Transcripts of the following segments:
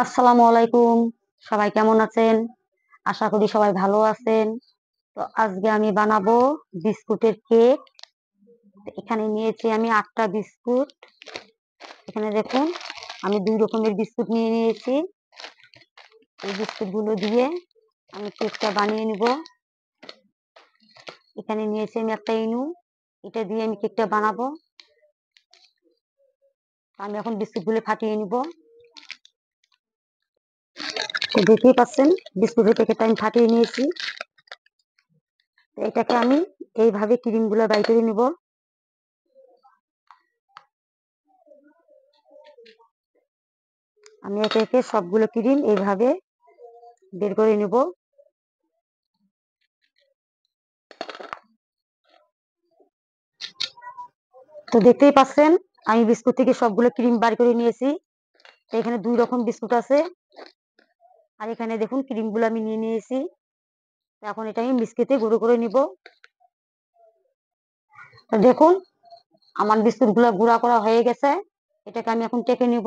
আসসালামু আলাইকুম। সবাই কেমন আছেন? আশা করি সবাই ভালো আছেন। তো আজকে আমি বানাবো বিস্কুটের কেক। এখানে নিয়েছি আমি ৮টা বিস্কুট। এখানে দেখুন আমি ২ রকমের বিস্কুট নিয়ে নিয়েছি। এই বিস্কুটগুলো দিয়ে আমি কেকটা বানিয়ে নিব। এখানে নিয়েছি আমি একটা ইনু। এটা দিয়ে আমি কেকটা বানাবো। আমি এখন বিস্কুটগুলো ফাটিয়ে নিব। তো দেখতেই পাচ্ছেন বিস্কুটের প্যাকেটটা আমি ফাটিয়ে নিয়েছি। এটাকে আমি এইভাবে ক্রিমগুলো বাই করে নিব। আমি একে একে সবগুলো ক্রিম এইভাবে বের করে নিব। তো দেখতেই পাচ্ছেন আমি বিস্কুট থেকে সবগুলো ক্রিম বার করে নিয়েছি। তো এখানে ২ রকম বিস্কুট আছে। আর এখানে দেখুন ক্রিমগুলো আমি নিয়ে নিয়েছি। তো এখন এটা আমি বিস্কুটে গুঁড়ো করে নিব। তো দেখুন আমার বিস্কুটগুলো গুঁড়া করা হয়ে গেছে। এটাকে আমি এখন টেকে নিব।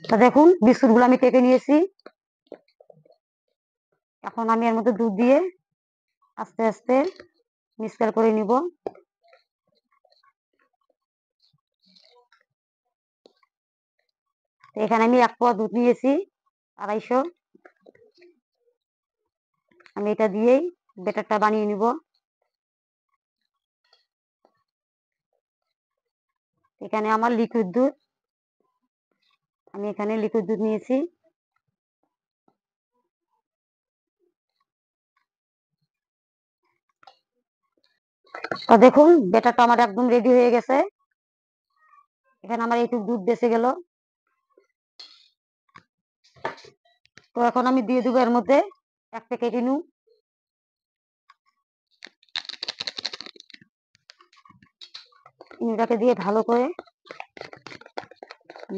তো দেখুন বিস্কুটগুলো আমি টেকে নিয়েছি। এখন আমি এর মধ্যে দুধ দিয়ে আস্তে আস্তে মিক্সচার করে নিব। এখানে আমি ১ পোয়া দুধ নিয়েছি, ২৫০। আমি এটা দিয়েই ব্যাটারটা বানিয়ে নিব। এখানে আমার লিকুইড দুধ, আমি এখানে লিকুইড দুধ নিয়েছি। তো দেখুন ব্যাটারটা আমার একদম রেডি হয়ে গেছে। এখানে আমার এইটুকু দুধ বেঁচে গেল। তো এখন আমি দিয়ে দেবো এর মধ্যে ১ প্যাকেট ইনু। ইনুটাকে দিয়ে ভালো করে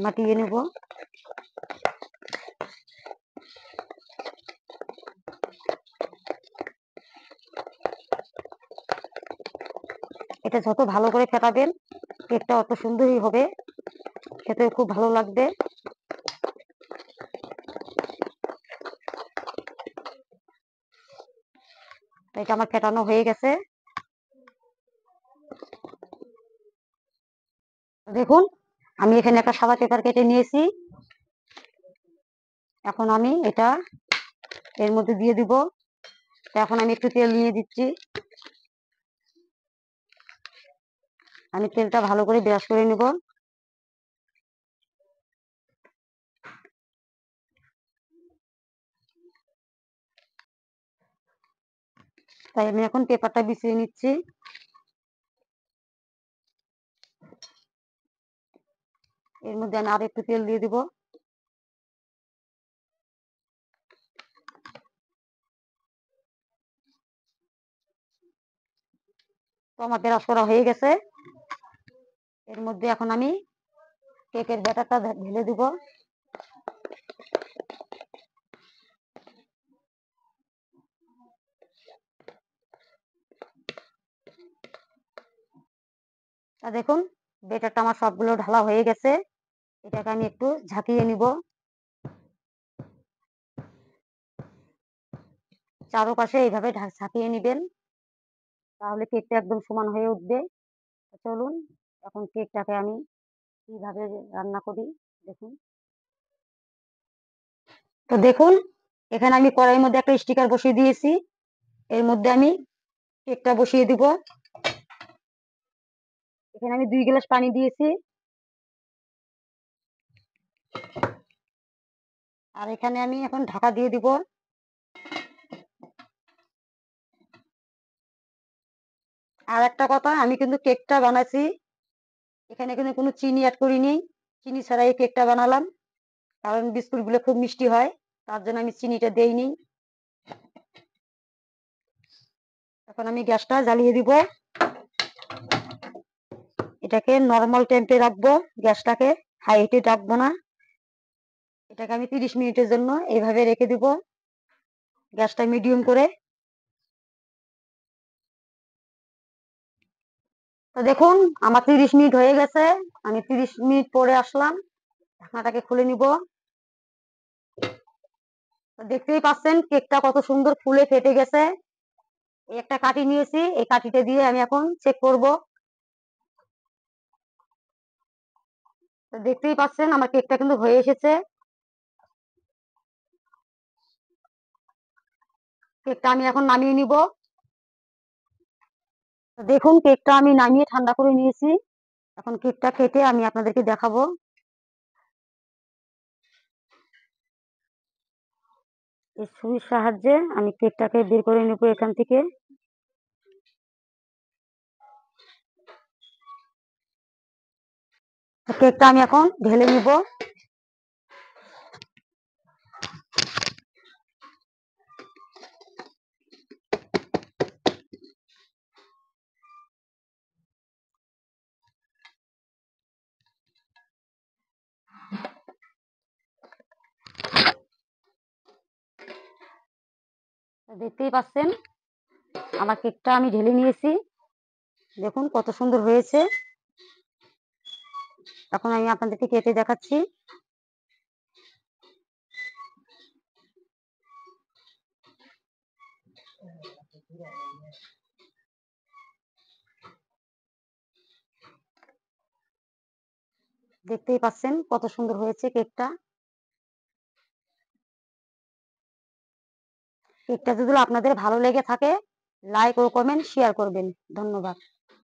মাখিয়ে নেব। এটা যত ভালো করে ফেটাবেন কেকটা অত সুন্দরই হবে, খেতেও খুব ভালো লাগবে। এটা আমার ফেটানো হয়ে গেছে। দেখুন আমি এখানে একটা সাদা পেপার কেটে নিয়েছি। এখন আমি এটা এর মধ্যে দিয়ে দিব। এখন আমি একটু তেল নিয়ে দিচ্ছি। আমি তেলটা ভালো করে ব্রাশ করে নেব। তাই আমি এখন পেপারটা বিছিয়ে নিচ্ছি। এর মধ্যে আমি আর একটু তেল দিয়ে দিব। তো আমার ব্রাশ করা হয়ে গেছে। এর মধ্যে এখন আমি কেকের ব্যাটারটা ঢেলে দিব। তা দেখুন ব্যাটারটা আমার সবগুলো ঢালা হয়ে গেছে। এটাকে আমি একটু ঝাঁকিয়ে নিব। চারপাশে এইভাবে ঝাঁকিয়ে নিবেন, তাহলে কেকটা একদম সমান হয়ে উঠবে। চলুন এখন কেকটাকে আমি কিভাবে রান্না করি দেখুন। তো দেখুন এখানে আমি কড়াইয়ের মধ্যে একটা স্টিকার বসিয়ে দিয়েছি। এর মধ্যে আমি কেকটা বসিয়ে দিব। এখানে আমি ২ গ্লাস পানি দিয়েছি। আর এখানে আমি এখন ঢাকা দিয়ে দিব। আর একটা কথা, আমি কিন্তু কেকটা বানাইছি, এখানে কিন্তু কোনো চিনি অ্যাড করিনি। চিনি ছাড়াই কেকটা বানালাম, কারণ বিস্কুট গুলো খুব মিষ্টি হয়, তার জন্য আমি চিনিটা দেইনি। এখন আমি গ্যাসটা জ্বালিয়ে দিব। এটাকে নরমাল টেম্পে রাখবো, গ্যাসটাকে হাই হিটে রাখবো না। এটাকে আমি ৩০ মিনিটের জন্য এইভাবে রেখে দিব, গ্যাসটা মিডিয়াম করে। তো দেখুন আমার 30 মিনিট হয়ে গেছে, আমি 30 মিনিট পরে আসলাম, ঢাকনাটাকে খুলে নিব। তো দেখতেই পাচ্ছেন কেকটা কত সুন্দর ফুলে ফেটে গেছে। এই একটা কাঠি নিয়েছি, এই কাঠিটা দিয়ে আমি এখন চেক করব। তো দেখতেই পাচ্ছেন আমার কেকটা কিন্তু হয়ে এসেছে। কেকটা আমি এখন নামিয়ে নিব। তো দেখুন কেকটা আমি নামিয়ে ঠান্ডা করে নিয়েছি, এখন কেকটা কেটে আমি আপনাদেরকে দেখাবো। এই ছুরির সাহায্যে আমি কেকটাকে বের করে নেব এখান থেকে। কেকটা আমি এখন ঢেলে নিব। দেখতেই পাচ্ছেন আমার কেকটা আমি ঢেলে নিয়েছি, দেখুন কত সুন্দর হয়েছে। এখন আমি আপনাদেরকে কেটে দেখাচ্ছি। দেখতেই পাচ্ছেন কত সুন্দর হয়েছে কেকটা। কেকটা যদি আপনাদের ভালো লেগে থাকে, লাইক ও কমেন্ট শেয়ার করবেন। ধন্যবাদ।